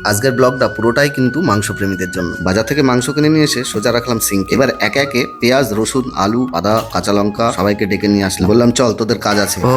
আজকের ব্লগটা পুরোটাই কিন্তু মাংস প্রেমীদের জন্য। বাজার থেকে মাংস কিনে নিয়ে এসে সোজা রাখলাম সিঙ্ক। এবার একে একে পেঁয়াজ, রসুন, আলু, আদা, কাঁচা লঙ্কা সবাইকে ডেকে নিয়ে আসলাম। বললাম চল তোদের কাজ আছে। ও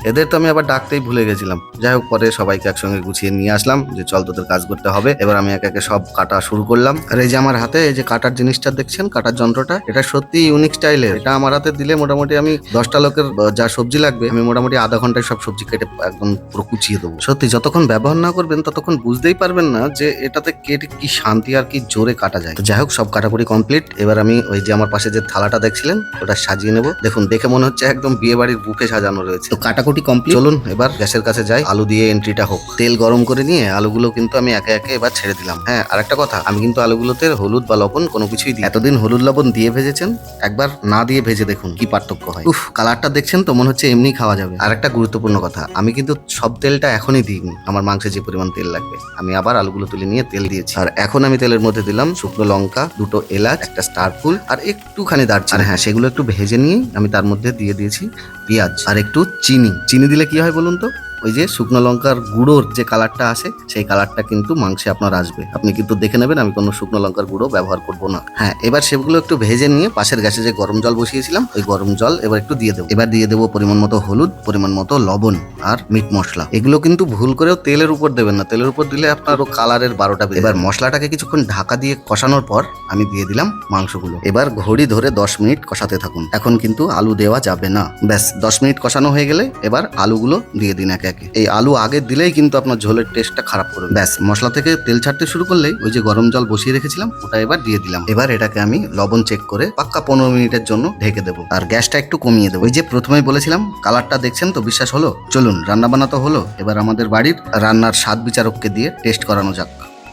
এদের তো আমি আবার ডাকতেই ভুলে গেছিলাম। যাই হোক, পরে সবাইকে একসঙ্গে গুছিয়ে নিয়ে আসলাম যে চল তোদের কাজ করতে হবে। এবার আমি একে একে সব কাটা শুরু করলাম। আর এই যে আমার হাতে এই যে কাটার জিনিসটা দেখছেন, কাটার যন্ত্রটা, এটা সত্যি ইউনিক স্টাইলের। এটা আমার হাতে দিলে মোটামুটি আমি 10টা লোকের যা সবজি লাগবে আমি মোটামুটি আধা ঘন্টায় সব সবজি কেটে একদম পুরো কুচিয়ে দেবো। সত্যি যতক্ষণ ব্যবহার না করবেন ততক্ষণ বুঝতেই পারবেন না যে এটাতে কেটে কি শান্তি আর কি জোরে কাটা যায়। তো যাই হোক, সব কাটাকুটি কমপ্লিট। এবার আমি ওই যে আমার পাশে যে থালাটা দেখছিলেন ওটা সাজিয়ে নেবো। দেখুন, দেখে মনে হচ্ছে একদম বিয়ে বাড়ির বুফে সাজানো রয়েছে। তো কাটাকুটি কমপ্লিট, চলুন এবার গ্যাসের কাছে যাই, আলু দিয়ে এন্ট্রিটা হোক। তেল গরম করে নিয়ে আলুগুলো কিন্তু আমি একে একে এবার ছেড়ে দিলাম। হ্যাঁ, আর একটা কথা, আমি কিন্তু আলুগুলোতে হলুদ বা লবণ কোনো কিছুই দিই। এতদিন হলুদ লবণ দিয়ে ভেজেছেন, একবার না দিয়ে ভেজে দেখুন কি পার্থক্য হয়। উফ, কালারটা দেখছেন তো, মনে হচ্ছে এমনি খাওয়া যাবে। আর একটা গুরুত্বপূর্ণ কথা, আমি কিন্তু সব তেলটা এখনই দিইনি। আমার মাংসে যে পরিমাণ তেল লাগবে আমি আবার আলুগুলো তুলে নিয়ে তেল দিয়েছি। আর এখন আমি তেলের মধ্যে দিলাম শুকনো লঙ্কা, 2টো এলাচ, একটা স্টার ফুল আর একটুখানি দারচিনি। আর হ্যাঁ, সেগুলো একটু ভেজে নিয়ে আমি তার মধ্যে দিয়ে দিয়েছি পেঁয়াজ আর একটু চিনি। চিনি দিলে কি হয় বলুন তো, ওই যে শুকনো লঙ্কার গুঁড়োর যে কালারটা আসে সেই কালারটা কিন্তু মাংসে আপনার আসবে। আপনি কিন্তু দেখে নেবেন, আমি কোনো শুকনো লঙ্কার গুঁড়ো ব্যবহার করব না। হ্যাঁ, এবার সেগুলো একটু ভেজে নিয়ে পাশের গ্যাসে যে গরম জল বসিয়েছিলাম ওই গরম জল এবার একটু দিয়ে দেবো। এবার দিয়ে দেবো পরিমাণ মতো হলুদ, পরিমাণ মতো লবণ আর মিট মশলা। এগুলো কিন্তু ভুল করেও তেলের উপর দেবেন না, তেলের উপর দিলে আপনারও কালারের 12টা বেজে। এবার মশলাটাকে কিছুক্ষণ ঢাকা দিয়ে কষানোর পর আমি দিয়ে দিলাম মাংসগুলো। এবার ঘড়ি ধরে 10 মিনিট কষাতে থাকুন। এখন কিন্তু আলু দেওয়া যাবে না। ব্যাস 10 মিনিট কষানো হয়ে গেলে এবার আলুগুলো দিয়ে দিন একে একে। এই আলু আগে দিলেই কিন্তু আপনার ঝোলের টেস্টটা খারাপ করবে। ব্যাস মশলা থেকে তেল ছাড়তে শুরু করলেই ওই যে গরম জল বসিয়ে রেখেছিলাম ওটা এবার দিয়ে দিলাম। এবার এটাকে আমি লবণ চেক করে পাক্কা 15 মিনিটের জন্য ঢেকে দেবো আর গ্যাসটা একটু কমিয়ে দেবো। ওই যে প্রথমেই বলেছিলাম কালারটা দেখছেন তো, বিশ্বাস হলো? চলুন, রান্না বান্না তো হলো, এবার আমাদের বাড়ির রান্নার স্বাদ বিচারককে দিয়ে টেস্ট করানো যাক।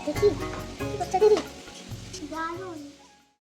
দেখি কি করছে দিদি? দারুণ।